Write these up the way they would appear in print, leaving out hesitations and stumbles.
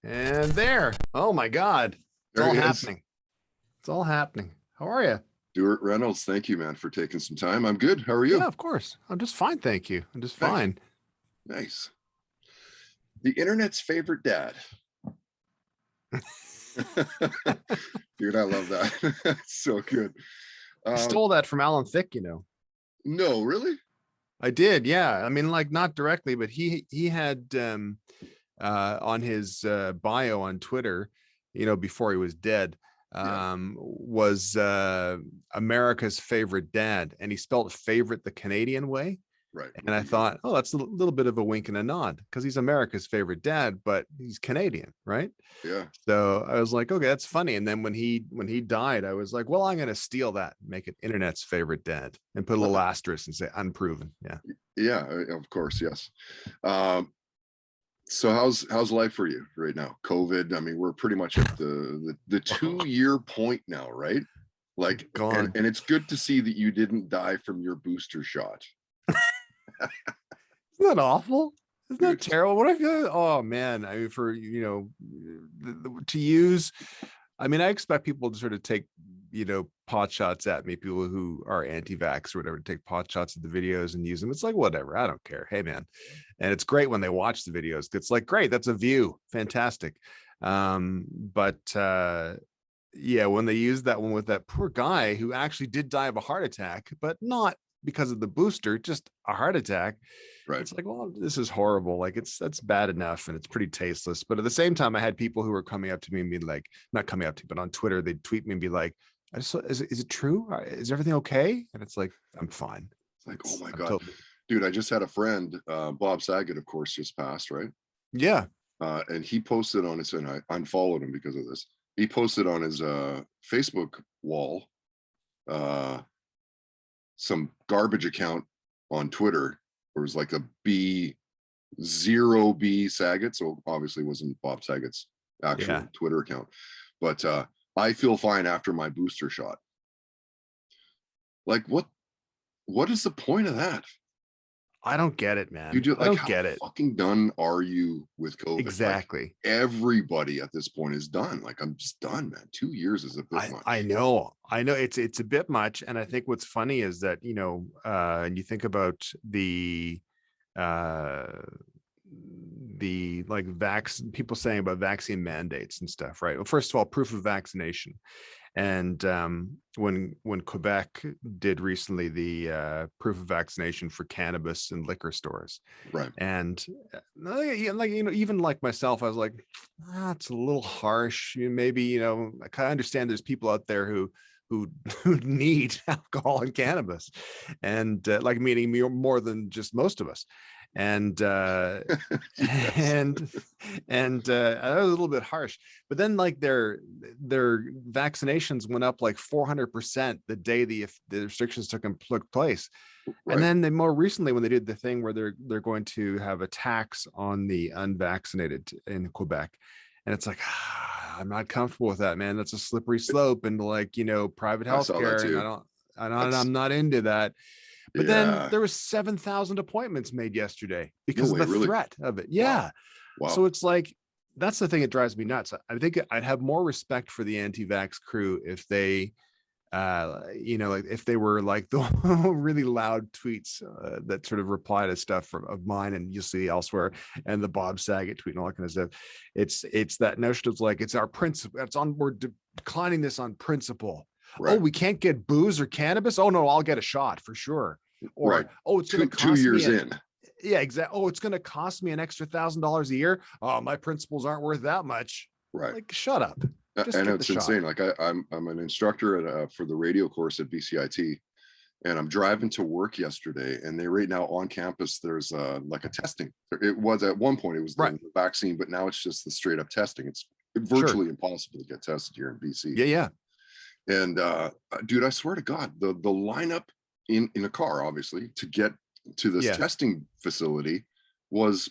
And there. Oh my God. It's There all he is. happening. It's all happening. How are you? Stewart Reynolds, thank you, man, for taking some time. I'm good. How are you? Yeah, of course. I'm just fine. Thank you. I'm just Nice. fine. Nice. The internet's favorite dad. Dude, I love that. It's so good. I stole that from Alan Thicke, No, really? I did. Yeah. I mean, like not directly, but he had on his bio on Twitter, before he was dead, was America's favorite dad. And he spelled favorite the Canadian way. Right. And I thought, oh, that's a little bit of a wink and a nod because he's America's favorite dad, but he's Canadian, right? Yeah. So I was like, okay, that's funny. And then when he died, I was like, well, I'm going to steal that, make it internet's favorite dad, and put a little asterisk and say unproven. Yeah. Yeah, of course, yes. So how's life for you right now? COVID. I mean, we're pretty much at the 2-year point now, right? Like, Gone. and it's good to see that you didn't die from your booster shot. Isn't that awful? Isn't that terrible? What I feel? Oh man! I mean, for to use, I mean, I expect people to sort of take pot shots at me. People who are anti-vax or whatever, take pot shots at the videos and use them. It's like whatever. I don't care. Hey man, and it's great when they watch the videos. It's like great. That's a view. Fantastic. But yeah, when they use that one with that poor guy who actually did die of a heart attack, but not because of the booster, just a heart attack. Right. It's like, well, this is horrible. Like that's bad enough and it's pretty tasteless. But at the same time, I had people who were coming up to me and be like, not coming up to me, but on Twitter, they'd tweet me and be like, is it true? Is everything okay? And it's like, I'm fine. It's like, oh my God. Dude, I just had a friend, Bob Saget, of course, just passed, right? Yeah. And he posted on his, and I unfollowed him because of this. He posted on his Facebook wall some garbage account on Twitter. It was like a B0B Saget, so obviously it wasn't Bob Saget's actual Twitter account. But I feel fine after my booster shot. Like, what is the point of that? I don't get it, man. You do, like, I don't how get it. Fucking done are you with COVID? Exactly. Like, everybody at this point is done. Like, I'm just done, man. 2 years is a bit much. I know it's a bit much. And I think what's funny is that, and you think about the like people saying about vaccine mandates and stuff, right? Well, first of all, proof of vaccination. And when Quebec did recently the proof of vaccination for cannabis and liquor stores, right? And like even like myself, I was like, it's a little harsh. Maybe I kind of understand there's people out there who need alcohol and cannabis, and like meaning more than just most of us. And I was a little bit harsh, but then like their vaccinations went up like 400% the day the restrictions took place. Right. And then more recently, when they did the thing where they're going to have a tax on the unvaccinated in Quebec, and it's like, I'm not comfortable with that, man. That's a slippery slope, and like private healthcare, and I'm not into that. But then there was 7,000 appointments made yesterday because of the threat of it. Yeah. Wow. So it's like, that's the thing that drives me nuts. I think I'd have more respect for the anti-vax crew if they, like if they were like the really loud tweets that sort of reply to stuff of mine and you'll see elsewhere, and the Bob Saget tweet and all that kind of stuff. It's that notion of like, it's our principle. We're declining this on principle. Right. Oh, we can't get booze or cannabis. Oh no, I'll get a shot for sure. Or right. Oh, it's going to cost 2 years in. Yeah, exactly. Oh, it's going to cost me an extra $1,000 a year. Oh, my principles aren't worth that much. Right. Like, shut up. And it's insane. Like I'm an instructor for the radio course at BCIT, and I'm driving to work yesterday. And right now on campus, there's like a testing. It was at one point it was the vaccine, but now it's just the straight up testing. It's virtually impossible to get tested here in BC. Yeah. And dude, I swear to God, the lineup in a car, obviously, to get to this testing facility was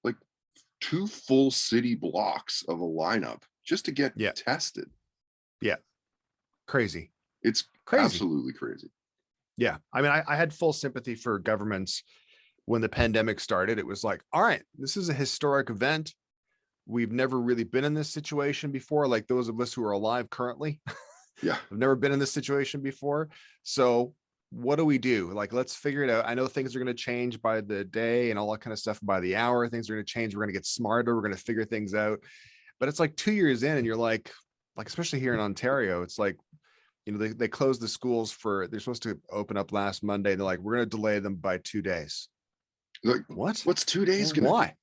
like 2 full city blocks of a lineup just to get tested. Yeah. Crazy. It's crazy. Absolutely crazy. Yeah. I mean, I had full sympathy for governments when the pandemic started. It was like, all right, this is a historic event. we've never really been in this situation before. Like those of us who are alive currently, Yeah. I've never been in this situation before. So what do we do? Like, let's figure it out. I know things are going to change by the day and all that kind of stuff. By the hour, things are going to change. We're going to get smarter. We're going to figure things out. But it's like 2 years in and you're like, especially here in Ontario, it's like, they closed the schools they're supposed to open up last Monday. They're like, we're going to delay them by 2 days. Like, What? what's 2 days gonna Why?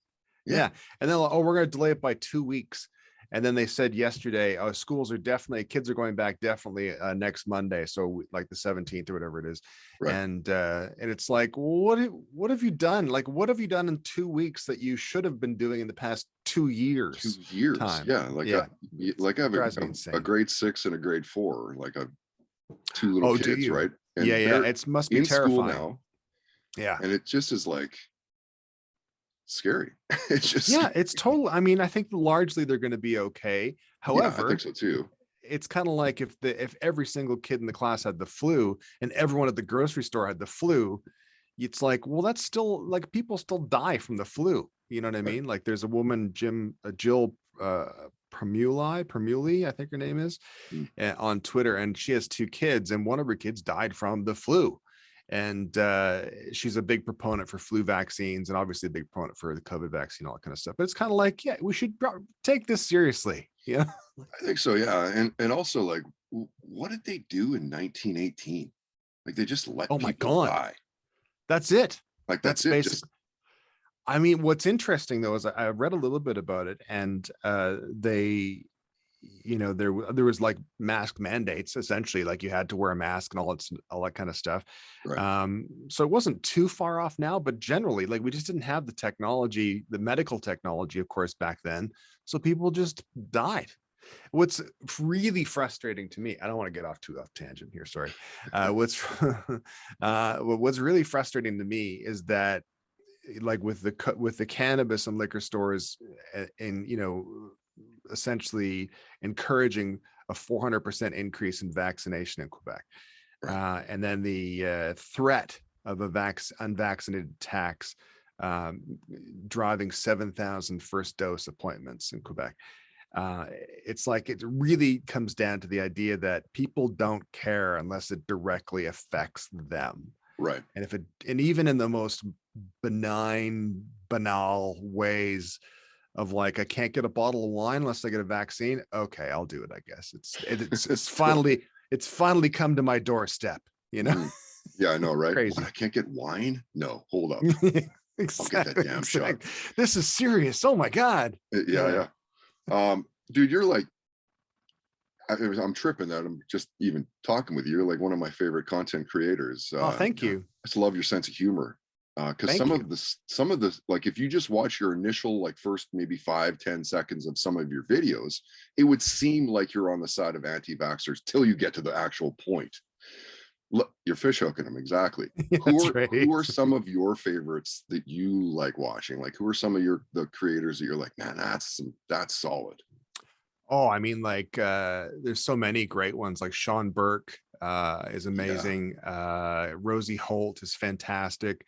do? Yeah. And then, oh, we're going to delay it by 2 weeks. And then they said yesterday, schools are kids are going back definitely next Monday. So like the 17th or whatever it is. Right. And it's like, what have you done? Like, what have you done in 2 weeks that you should have been doing in the past 2 years? 2 years. Time? Yeah. Like, yeah. I have Drives me a insane. grade 6 and a grade 4, like two little do kids, you? right? And Yeah. It must be in terrifying. school now. Yeah. And it just is like scary. It's just it's total. I mean, I think largely they're going to be okay. However, yeah, I think so too. It's kind of like if every single kid in the class had the flu and everyone at the grocery store had the flu, it's like, well, that's still like people still die from the flu. You know what I mean? Like there's a woman, Jill Permuli, I think her name is, on Twitter, and she has 2 kids, and one of her kids died from the flu. And she's a big proponent for flu vaccines and obviously a big proponent for the COVID vaccine, all that kind of stuff. But it's kind of like, yeah, we should take this seriously. Yeah, I think so. Yeah. And also, like, what did they do in 1918? Like, they just let people die. That's it. Like, that's it. Basic. I mean, what's interesting though is I read a little bit about it, and they, there was like mask mandates, essentially, like you had to wear a mask and all that kind of stuff. Right. So it wasn't too far off now, but generally, like, we just didn't have the technology, the medical technology, of course, back then. So people just died. What's really frustrating to me, I don't want to get off tangent here, sorry. What's really frustrating to me is that, like, with the cannabis and liquor stores, and essentially encouraging a 400% increase in vaccination in Quebec, and then the threat of unvaccinated tax driving 7,000 first dose appointments in Quebec. It's like, it really comes down to the idea that people don't care unless it directly affects them. Right. And even in the most benign, banal ways of, like, I can't get a bottle of wine unless I get a vaccine. Okay, I'll do it. I guess it's finally come to my doorstep. Yeah, I know, right? Crazy. What, I can't get wine? No, hold up. Exactly, I'll get that damn shot. This is serious. Oh my God. Yeah. Dude, you're like, I'm tripping that I'm just even talking with you. You're like one of my favorite content creators. Thank you. I just love your sense of humor. Because some of the, like, if you just watch your initial, like, first maybe 5-10 seconds of some of your videos, it would seem like you're on the side of anti-vaxxers till you get to the actual point. Look, you're fish hooking them. Exactly. Who are some of your favorites that you like watching? Like, who are some of the creators that you're like, man, that's solid? Oh, I mean, like, there's so many great ones. Like Sean Burke is amazing. Yeah. Rosie Holt is fantastic.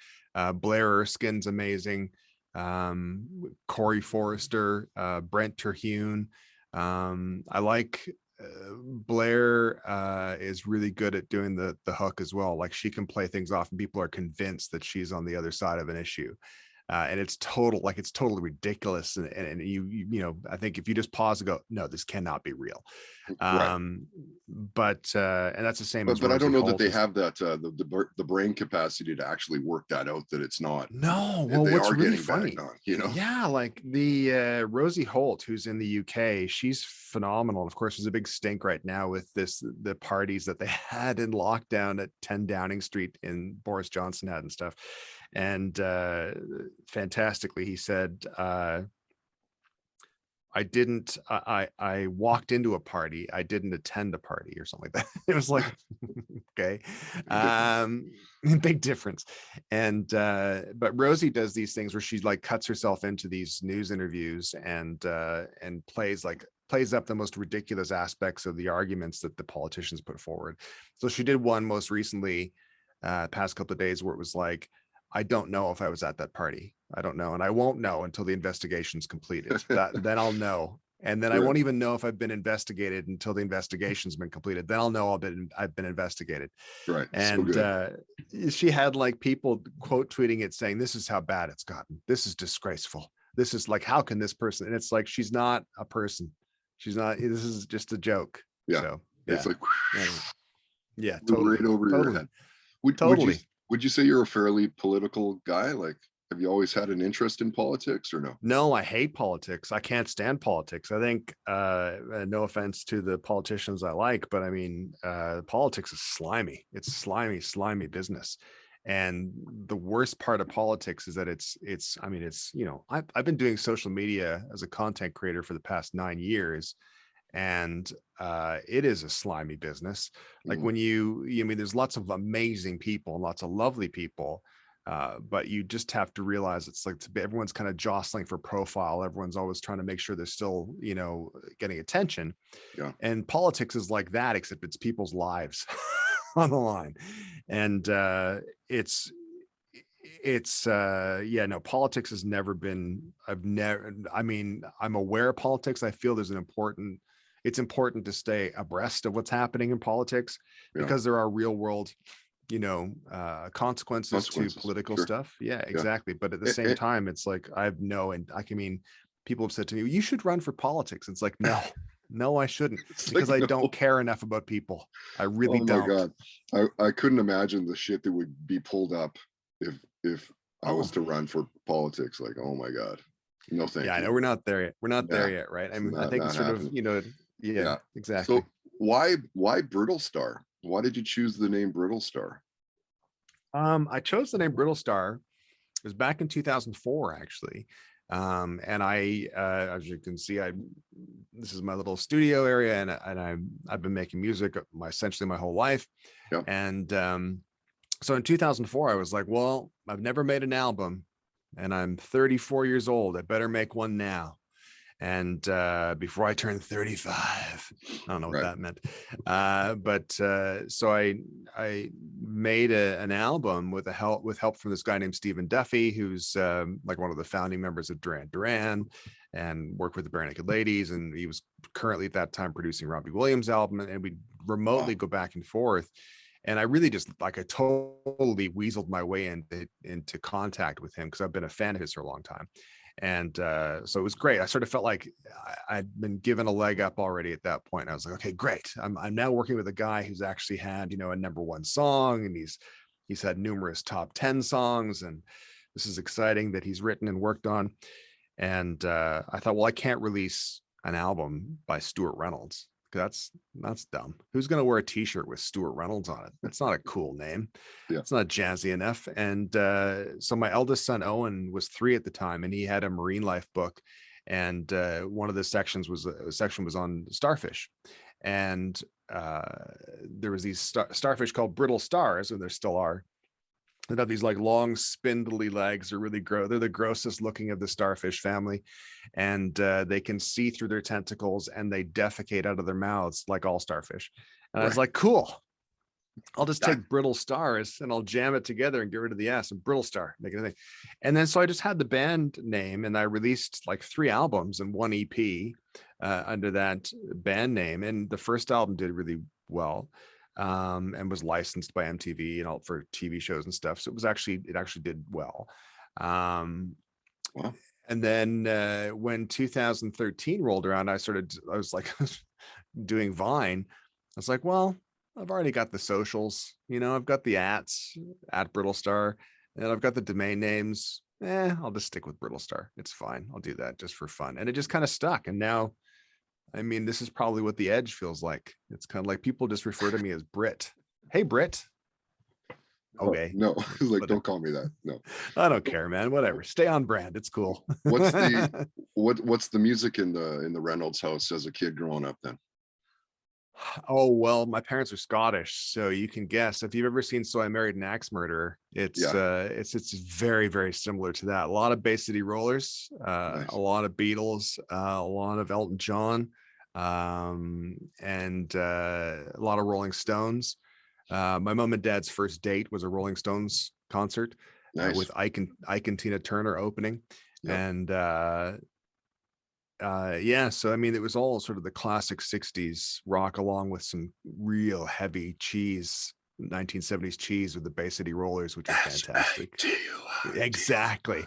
Blair Erskine's amazing. Corey Forrester, Brent Terhune. I like Blair is really good at doing the hook as well. Like, she can play things off and people are convinced that she's on the other side of an issue. And it's totally ridiculous. And you I think if you just pause and go, no, this cannot be real. But and that's the same. But I don't know that they have that the brain capacity to actually work that out, that it's not. No, well, what's really funny, on, yeah, like the Rosie Holt, who's in the UK, she's phenomenal. Of course, there's a big stink right now with the parties that they had in lockdown at 10 Downing Street in Boris Johnson had and stuff. And fantastically, he said, I walked into a party, I didn't attend a party, or something like that. It was like, okay, big difference. And but Rosie does these things where she, like, cuts herself into these news interviews and plays up the most ridiculous aspects of the arguments that the politicians put forward. So she did one most recently, past couple of days, where it was like, I don't know if I was at that party. I don't know. And I won't know until the investigation's completed. Then I'll know. And then I Right. won't even know if I've been investigated until the investigation's been completed. Then I'll know I've been investigated. Right. So And good. she had like people quote tweeting it saying, this is how bad it's gotten. This is disgraceful. This is like, how can this person? And it's like, she's not a person. She's not, this is just a joke. Yeah. So It's yeah. like Yeah, right totally. over your Totally. head. Totally. Would you say you're a fairly political guy? Like, have you always had an interest in politics or no? No, I hate politics. I can't stand politics. I think, no offense to the politicians I like, but I mean, politics is slimy. It's slimy business. And the worst part of politics is that I mean, it's, you know, I've been doing social media as a content creator for the past 9 years, and it is a slimy business. Like when I mean, there's lots of amazing people and lots of lovely people, but you just have to realize it's like everyone's kind of jostling for profile. Everyone's always trying to make sure they're still, you know, getting attention. Yeah. And politics is like that, except it's people's lives on the line. And it's yeah, no, politics has never been, I mean, I'm aware of politics. I feel it's important to stay abreast of what's happening in politics, Yeah. because there are real world, you know, consequences to political Sure. stuff. Yeah, Yeah. exactly. But at the same time, it's like, and I mean, people have said to me, you should run for politics. It's like, no, I shouldn't, It's because like, I no. don't care enough about people. I really Oh my don't. God. I couldn't imagine the shit that would be pulled up if I was to run for politics. Like, oh my God. No, thank Yeah, I you. know we're not there yet. We're not Yeah, there yet, right? I it's mean, I think not it's sort of, happening. you know, yeah, Yeah. exactly. So why Brittlestar? Why did you choose the name Brittlestar? I chose the name Brittlestar. It was back in 2004, actually. And as you can see, this is my little studio area, and I've been making music essentially my whole life. Yeah. And so in 2004, I was like, well, I've never made an album, and I'm 34 years old. I better make one now. And before I turned 35, I don't know what Right. that meant, but so I made an album with help from this guy named Stephen Duffy, who's like one of the founding members of Duran Duran, and worked with the Bare Naked Ladies, and he was currently at that time producing Robbie Williams' album, and we remotely go back and forth. And I really just I totally weaseled my way into contact with him, because I've been a fan of his for a long time. And so it was great. I sort of felt like I'd been given a leg up already at that point. I was like, okay, great. I'm now working with a guy who's actually had, you know, a #1 song, and he's had numerous top 10 songs, and this is exciting that he's written and worked on. And I thought, well, I can't release an album by Stewart Reynolds. That's dumb. Who's going to wear a t-shirt with Stewart Reynolds on it? That's not a cool name. Yeah. It's not jazzy enough. And so my eldest son, Owen, was 3 at the time, and he had a marine life book. And one of the sections was on starfish. And there was these starfish called brittle stars, and there still are. They have these like long spindly legs. They're really gross. They're the grossest looking of the starfish family, and they can see through their tentacles, and they defecate out of their mouths like all starfish. And I was like, cool. I'll just take brittle stars and I'll jam it together and get rid of the S and Brittlestar, make it a thing. And then so I just had the band name, and I released like 3 albums and 1 EP under that band name. And the first album did really well. And was licensed by MTV and all for TV shows and stuff. So it actually did well. Wow. And then when 2013 rolled around, I was like doing Vine. I was like, well, I've already got the socials, you know, I've got the @ Brittlestar, and I've got the domain names. I'll just stick with Brittlestar. It's fine. I'll do that just for fun. And it just kind of stuck. And now, I mean, this is probably what the Edge feels like. It's kind of like people just refer to me as Brit. Hey, Brit. Okay. No, like, don't call me that. No, I don't care, man. Whatever. Stay on brand. It's cool. What's the music in the Reynolds house as a kid growing up then? Oh, well, my parents are Scottish, so you can guess. If you've ever seen So I Married an Axe Murderer, it's very, very similar to that. A lot of Bay City Rollers, Nice. a lot of Beatles, a lot of Elton John, and a lot of Rolling Stones. My mom and dad's first date was a Rolling Stones concert. Nice. with Ike and Tina Turner opening. Yep. And yeah, so I mean, it was all sort of the classic 60s rock, along with some real heavy cheese, 1970s cheese with the Bay City Rollers, which was fantastic. Exactly.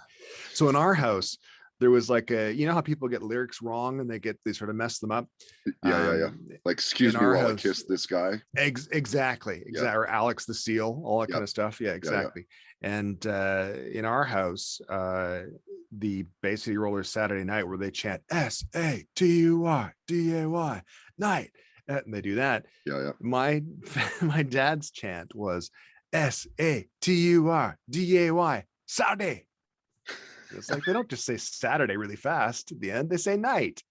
So in our house, there was like you know how people get lyrics wrong and they sort of mess them up. Yeah. Like, excuse me while I kiss this guy. Exactly. Or Alex the Seal, all that kind of stuff. Yeah, exactly. And in our house, the Bay City Rollers Saturday night, where they chant SATURDAY night, and they do that. Yeah. My dad's chant was SATURDAY Saturday. It's like they don't just say Saturday really fast at the end; they say night.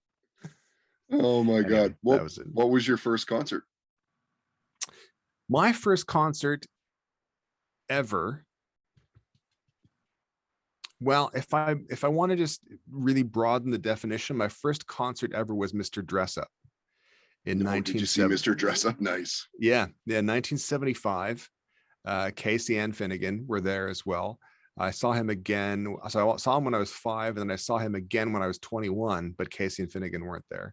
Oh my God! What was your first concert? My first concert ever. Well, if I want to just really broaden the definition, my first concert ever was Mr. Dress Up in 1970. Did you see Mr. Dress Up? Nice. Yeah, 1975. Casey and Finnegan were there as well. I saw him again. So I saw him when I was 5, and then I saw him again when I was 21, but Casey and Finnegan weren't there.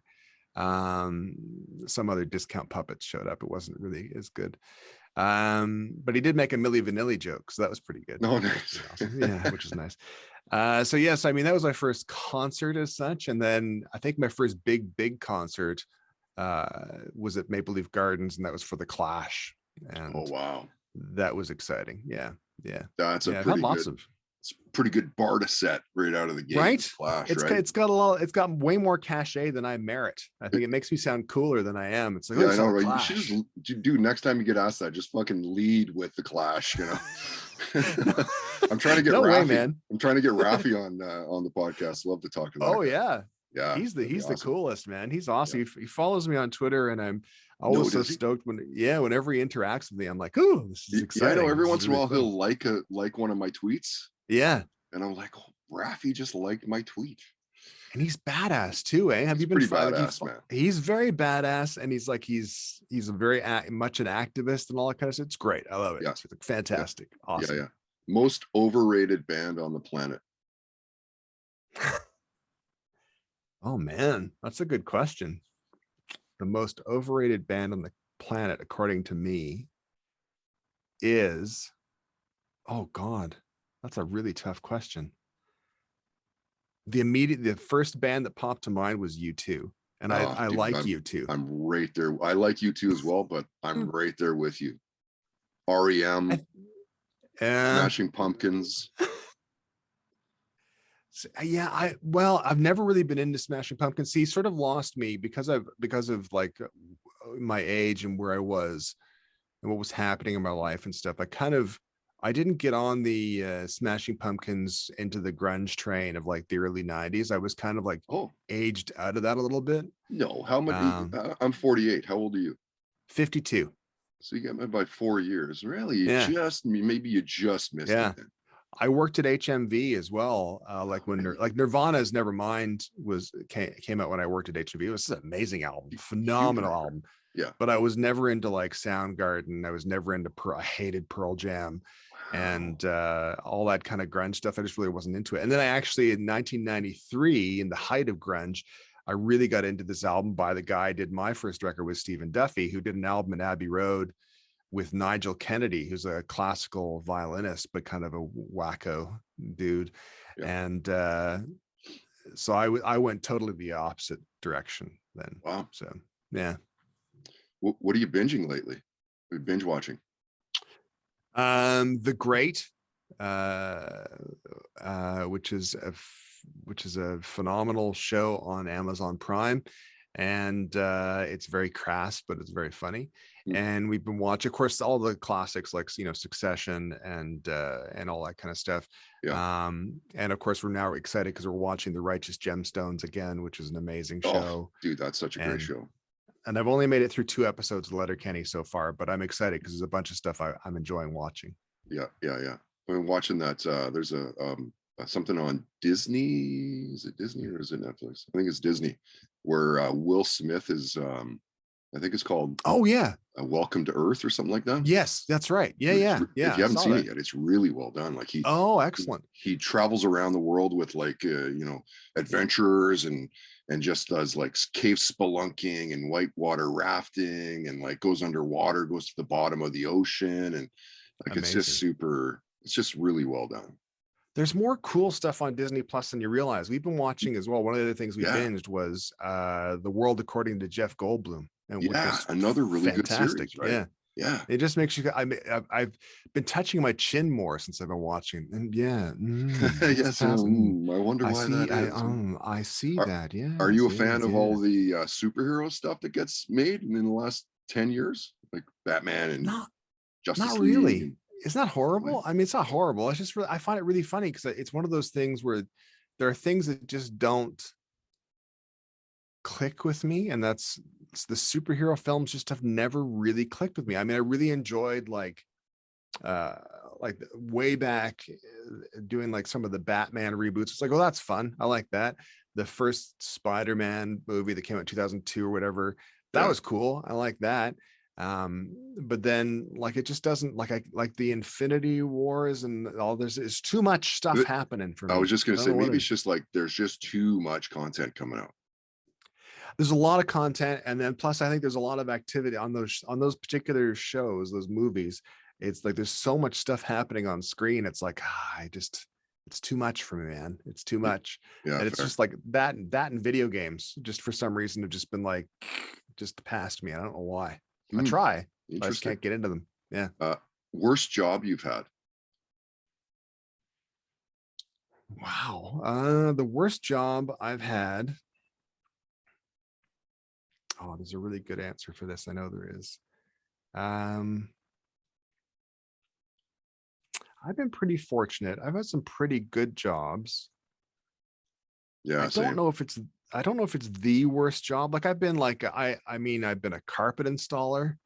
Some other discount puppets showed up. It wasn't really as good. But he did make a Milli Vanilli joke, so that was pretty good. Oh, nice. Awesome. Yeah, which is nice. So yes, I mean, that was my first concert as such. And then I think my first big concert was at Maple Leaf Gardens, and that was for the Clash. And oh wow, that was exciting. Yeah. That's a pretty good bar to set right out of the gate. Right? Clash, it's got way more cachet than I merit. I think it makes me sound cooler than I am. It's like, I know, right? You should just do, next time you get asked that, just fucking lead with the Clash, you know. I'm trying to get Rafi, man. I'm trying to get Rafi on the podcast. Love to talk to him. Oh yeah. He's awesome. The coolest, man. He's awesome. Yeah. He follows me on Twitter, and I'm always so stoked whenever he interacts with me. I'm like, ooh, this is exciting. I know, every once in a while he'll like one of my tweets. Yeah. And I'm like, oh, Rafi just liked my tweet. And he's badass too, eh? Have you been badass, man? He's very badass, and he's a very much an activist and all that kind of stuff. It's great. I love it. Yeah. It's fantastic. Yeah. Awesome. Yeah. Most overrated band on the planet. Oh man, that's a good question. The most overrated band on the planet, according to me, is, oh God, that's a really tough question. The first band that popped to mind was U2, and I like U2. I'm right there. I like U2 as well, but I'm right there with you. REM, Smashing Pumpkins. Yeah, I've never really been into Smashing Pumpkins. He sort of lost me because of like my age and where I was and what was happening in my life and stuff. I didn't get on the Smashing Pumpkins into the grunge train of like the early 90s. I was kind of like aged out of that a little bit. No, how much? I'm 48. How old are you? 52. So you got me by 4 years. Really? Maybe you just missed it then. I worked at HMV as well. Like when Nirvana's Nevermind came out when I worked at HMV. It was an amazing album, phenomenal album. Yeah. But I was never into like Soundgarden. I was never into I hated Pearl Jam and all that kind of grunge stuff. I just really wasn't into it. And then I actually, in 1993, in the height of grunge, I really got into this album by the guy I did my first record with, Stephen Duffy, who did an album in Abbey Road with Nigel Kennedy, who's a classical violinist, but kind of a wacko dude. Yeah. And so I went totally the opposite direction then. Wow. So, yeah. What are you binging lately? Are you binge watching? The Great, which is a phenomenal show on Amazon Prime. And it's very crass, but it's very funny. And we've been watching, of course, all the classics like Succession and all that kind of stuff. Yeah. And of course, we're now excited because we're watching The Righteous Gemstones again, which is an amazing show. Dude, that's such a great show. And I've only made it through 2 episodes of Letterkenny so far, but I'm excited because there's a bunch of stuff I'm enjoying watching. Yeah. I've been watching that. There's something on Disney. Is it Disney or is it Netflix? I think it's Disney, where Will Smith is I think it's called Oh yeah. Welcome to Earth or something like that. Yes, that's right. Yeah, And yeah, yeah. if you I haven't saw seen that. it yet, it's really well done. Like Oh, excellent. he travels around the world with like adventurers and just does like cave spelunking and whitewater rafting and like goes underwater, goes to the bottom of the ocean, and like Amazing. it's just really well done. There's more cool stuff on Disney Plus than you realize. We've been watching as well. One of the other things we binged was The World According to Jeff Goldblum, and which was another really fantastic. good series, right? Yeah. It just makes you. I've been touching my chin more since I've been watching, and yes. I wonder why that is. I see that. Yeah. Are you a fan of all the superhero stuff that gets made in the last 10 years, like Batman and Justice Not League? really. It's not horrible. I mean, it's not horrible. It's just really, I find it really funny because it's one of those things where there are things that just don't click with me, and that's the superhero films just have never really clicked with me. I mean, I really enjoyed like way back doing like some of the Batman reboots. It's like, oh, that's fun. I like that. The first Spider-Man movie that came out in 2002 or whatever, that was cool. I like that. But then like it just doesn't like the Infinity Wars and all there's too much stuff happening for me. I was just gonna say maybe it's just like there's just too much content coming out. There's a lot of content, and then plus I think there's a lot of activity on those particular shows, those movies. It's like there's so much stuff happening on screen. It's like it's too much for me, man. It's too much. Yeah, and it's just like that and video games just for some reason have just been like just past me. I don't know why. I try, but I just can't get into them. Yeah. Worst job you've had? Wow. The worst job I've had. Oh, there's a really good answer for this. I know there is. I've been pretty fortunate. I've had some pretty good jobs. Yeah. I don't know if it's the worst job. Like I've been like, I've been a carpet installer.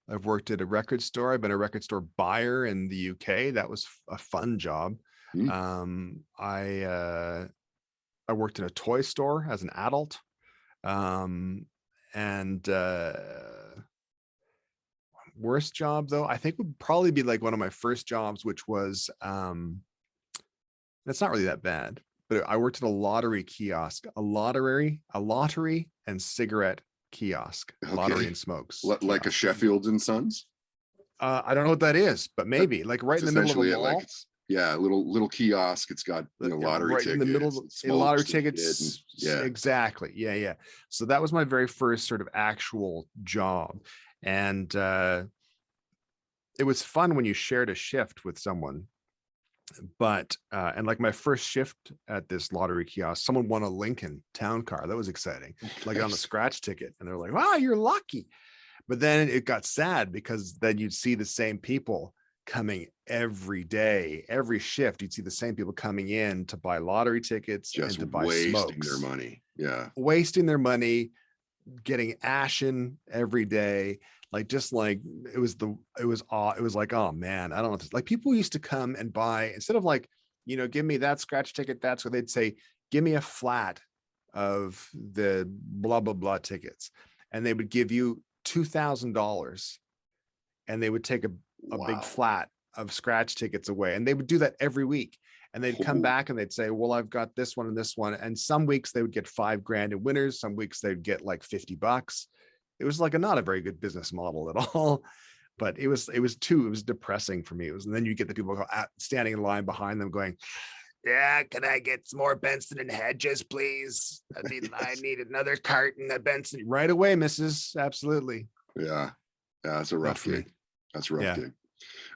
I've worked at a record store. I've been a record store buyer in the UK. That was a fun job. I worked in a toy store as an adult. Worst job though, I think would probably be like one of my first jobs, which was that's not really that bad, but I worked at a lottery kiosk, a lottery and cigarette kiosk, lottery and smokes. Like a Sheffield and Sons? I don't know what that is, but maybe like right in the middle of a mall. Like little kiosk. It's got lottery tickets. In the middle of lottery tickets. Exactly. Yeah. So that was my very first sort of actual job. And it was fun when you shared a shift with someone. But and like my first shift at this lottery kiosk, someone won a Lincoln Town Car. That was exciting. Like on a scratch ticket. And they're like, wow, you're lucky. But then it got sad because then you'd see the same people coming every day, every shift. You'd see the same people coming in to buy lottery tickets and to buy smokes. Their money. Yeah. Wasting their money, getting ashen every day. Like just like it was like, oh man, I don't know. Like people used to come and buy, instead of like, give me that scratch ticket. That's what they'd say, give me a flat of the blah, blah, blah tickets. And they would give you $2,000 and they would take a big flat of scratch tickets away. And they would do that every week. And they'd come back and they'd say, well, I've got this one and this one. And some weeks they would get $5,000 in winners. Some weeks they'd get like $50. It was like not a very good business model at all, but it was depressing for me. And then you get the people standing in line behind them going, yeah, can I get some more Benson and Hedges, please? I need another carton of Benson right away, Mrs. Absolutely. Yeah. That's a rough gig. That's a rough gig.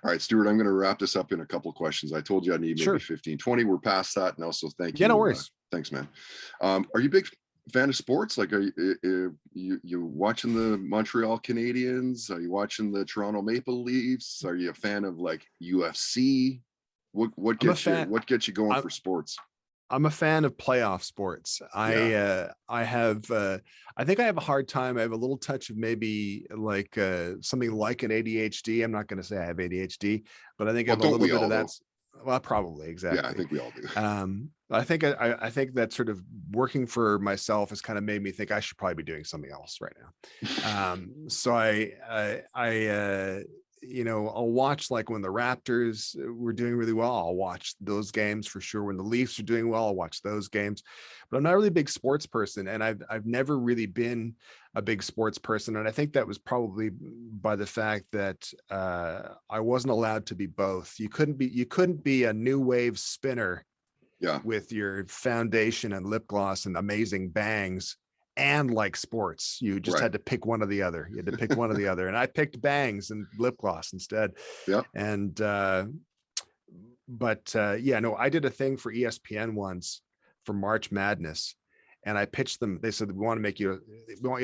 All right, Stewart, I'm going to wrap this up in a couple of questions. I told you I need maybe 15, 20. We're past that. And also thank you. Yeah, no worries. Thanks, man. Are you a big fan of sports? Like, are you watching the Montreal Canadiens? Are you watching the Toronto Maple Leafs? Are you a fan of like UFC? What gets you going for sports? I'm a fan of playoff sports. I think I have a hard time. I have a little touch of maybe like something like an ADHD. I'm not going to say I have ADHD, but I think I have a little bit of that. Well, probably, exactly. Yeah, I think we all do. I think I think that sort of working for myself has kind of made me think I should probably be doing something else right now. So you know, I'll watch like when the Raptors were doing really well, I'll watch those games for sure. When the Leafs are doing well, I'll watch those games. But I'm not really a big sports person, and I've never really been a big sports person, and I think that was probably by the fact that I wasn't allowed to be both. You couldn't be a new wave spinner Yeah. with your foundation and lip gloss and amazing bangs and like sports. You just Right. had to pick one or the other. You had to pick one or the other. And I picked bangs and lip gloss instead. Yeah. And yeah, no, I did a thing for ESPN once for March Madness. And I pitched them. They said, we want you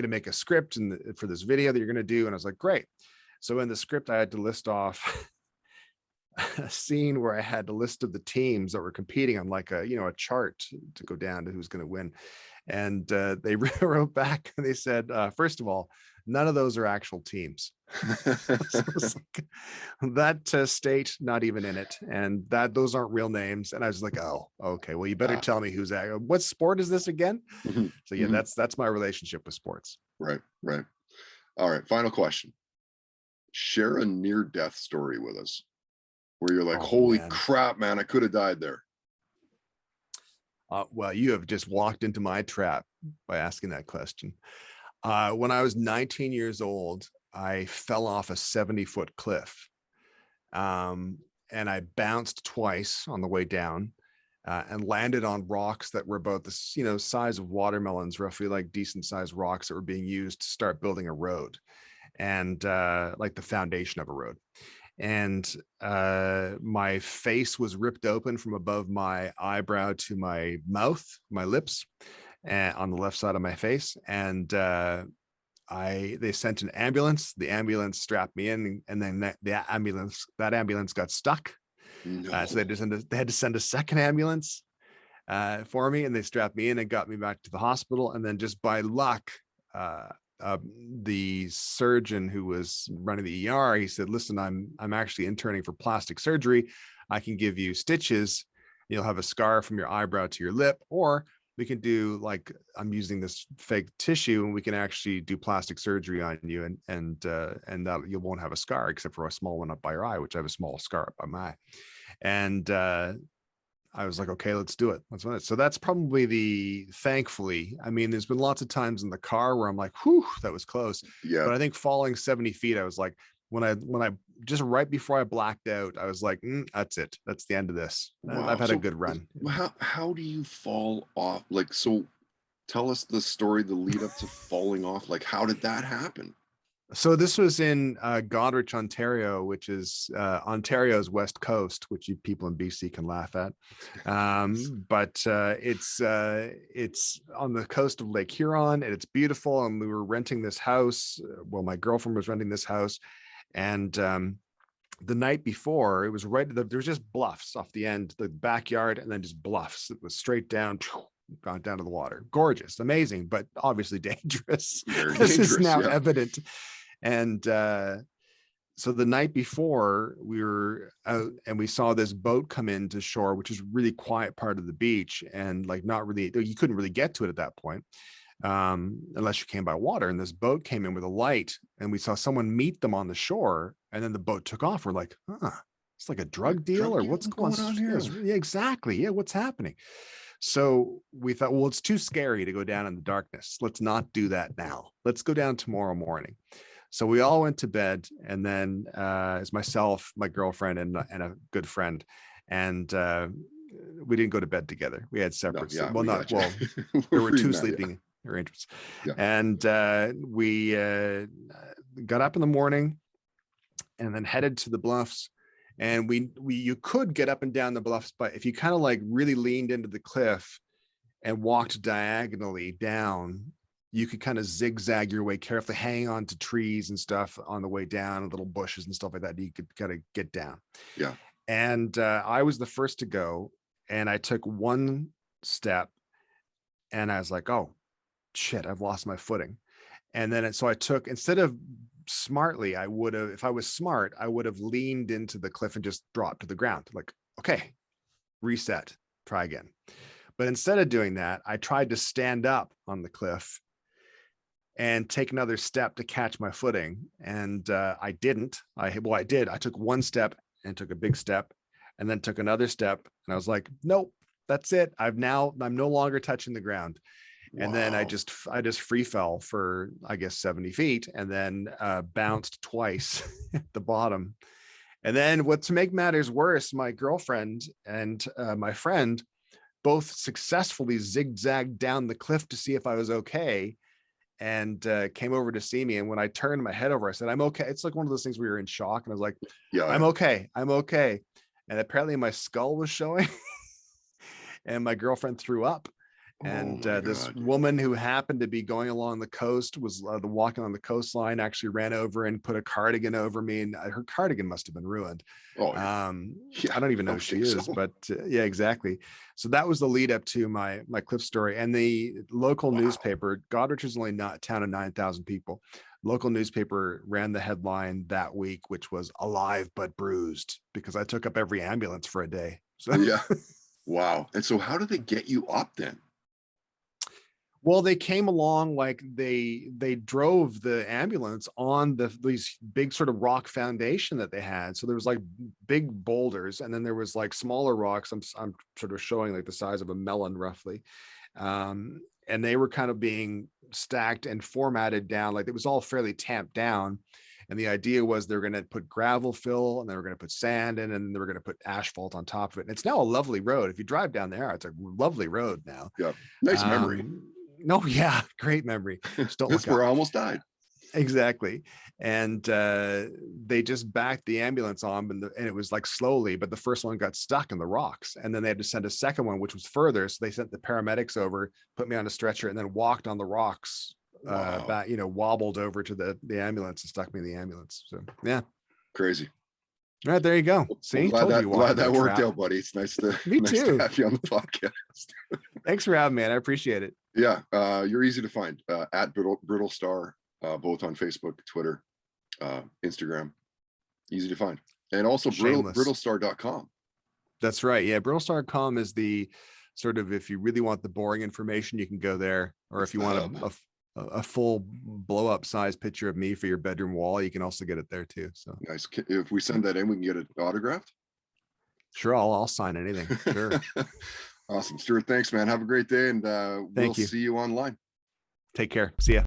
to make a script for this video that you're going to do. And I was like, great. So in the script, I had to list off a scene where I had a list of the teams that were competing on like a, you know, a chart to go down to who's going to win. And they wrote back and they said, first of all, none of those are actual teams. So it's like, that state, not even in it. And those aren't real names. And I was like, oh, okay, well, you better tell me who's that. What sport is this again? So yeah, that's my relationship with sports. Right. All right. Final question. Share a near-death story with us where you're like, holy crap, man, I could have died there. Well, you have just walked into my trap by asking that question. When I was 19 years old, I fell off a 70-foot cliff. And I bounced twice on the way down and landed on rocks that were about the, you know, size of watermelons, roughly like decent sized rocks that were being used to start building a road, and like the foundation of a road. And my face was ripped open from above my eyebrow to my mouth, my lips, and on the left side of my face. And they sent an ambulance. The ambulance strapped me in, and then that ambulance got stuck. No. So they had to send a second ambulance for me, and they strapped me in and got me back to the hospital. And then just by luck, the surgeon who was running the ER, he said, listen, I'm actually interning for plastic surgery. I can give you stitches. You'll have a scar from your eyebrow to your lip, or we can do, like, I'm using this fake tissue and we can actually do plastic surgery on you, and that you won't have a scar except for a small one up by your eye, which I have a small scar up by my eye. And I was like, okay, let's do it. Let's do it. So that's probably thankfully, I mean, there's been lots of times in the car where I'm like, whew, that was close. Yeah. But I think falling 70 feet, I was like, when I just right before I blacked out, I was like, that's it. That's the end of this. Wow. I've had a good run. How do you fall off? Like, so tell us the story, the lead up to falling off. Like, how did that happen? So this was in Goderich, Ontario, which is Ontario's west coast, which you people in BC can laugh at. But it's on the coast of Lake Huron, and it's beautiful. And we were renting this house. Well, my girlfriend was renting this house, and the night before, it was there's just bluffs off the end, the backyard, and then just bluffs. It was straight down. Gone down to the water. Gorgeous, amazing, but obviously dangerous. This is now evident. And so the night before, we were out and we saw this boat come into shore, which is a really quiet part of the beach, and like not really, you couldn't really get to it at that point unless you came by water. And this boat came in with a light, and we saw someone meet them on the shore, and then the boat took off. We're like, it's like a drug deal, or what's going on here? Yeah, exactly. Yeah, what's happening? So we thought, well, it's too scary to go down in the darkness. Let's not do that now. Let's go down tomorrow morning. So we all went to bed, and then it's myself, my girlfriend, and a good friend, and we didn't go to bed together. We had separate. There were two sleeping arrangements, and we got up in the morning, and then headed to the bluffs. And you could get up and down the bluffs, but if you kind of like really leaned into the cliff and walked diagonally down, you could kind of zigzag your way carefully, hang on to trees and stuff on the way down, little bushes and stuff like that. You could kind of get down. Yeah. And I was the first to go, and I took one step, and I was like, oh shit, I've lost my footing. And then so I took, instead of smartly, I would have, if I was smart, I would have leaned into the cliff and just dropped to the ground. Like, okay, reset, try again. But instead of doing that, I tried to stand up on the cliff and take another step to catch my footing. And I didn't. I did. I took one step and took a big step and then took another step. And I was like, nope, that's it. I'm no longer touching the ground. And then I Wow. just free fell for, I guess, 70 feet and then bounced twice at the bottom. And then what to make matters worse, my girlfriend and my friend both successfully zigzagged down the cliff to see if I was okay and came over to see me. And when I turned my head over, I said, I'm okay. It's like one of those things where you're in shock. And I was like, I'm Yeah. okay. I'm okay. And apparently my skull was showing and my girlfriend threw up. Oh And my this God. woman who happened to be going along the coast was walking on the coastline, actually ran over and put a cardigan over me. And her cardigan must have been ruined. Oh yeah. I don't even I know who would she think is, so. but yeah, exactly. So that was the lead up to my cliff story. And the local Wow. newspaper, Goderich is only not a town of 9,000 people. Local newspaper ran the headline that week, which was "Alive but Bruised," because I took up every ambulance for a day. So Yeah. Wow. And so how did they get you up then? well, they came along like they drove the ambulance on these big sort of rock foundation that they had. So there was like big boulders, and then there was like smaller rocks. I'm sort of showing like the size of a melon roughly, and they were kind of being stacked and formatted down. Like it was all fairly tamped down. And the idea was they're going to put gravel fill and they were going to put sand in and they were going to put asphalt on top of it. And it's now a lovely road. If you drive down there, it's a lovely road now. Yeah. Nice memory. No, yeah, great memory. Just don't That's look where up. I almost died. Exactly. And they just backed the ambulance on and it was like slowly, but the first one got stuck in the rocks. And then they had to send a second one, which was further. So they sent the paramedics over, put me on a stretcher, and then walked on the rocks Wow. back, wobbled over to the ambulance and stuck me in the ambulance. So yeah. Crazy. All right, there you go. Well, See, told you walk glad into a that worked trap. out, buddy. It's nice to Me nice to too. have you on the podcast. Thanks for having me, man. I appreciate it. Yeah, you're easy to find at Brittlestar, both on Facebook, Twitter, Instagram. Easy to find. And also Shameless. brittlestar.com. That's right. Yeah, Brittlestar.com is the sort of, if you really want the boring information, you can go there. Or It's if you the want hub. a full blow up size picture of me for your bedroom wall, you can also get it there too. So Nice. If we send that in, we can get it autographed. sure, I'll sign anything. Sure. Awesome. Stewart, thanks, man. Have a great day, and we'll Thank you. see you online. Take care. See ya.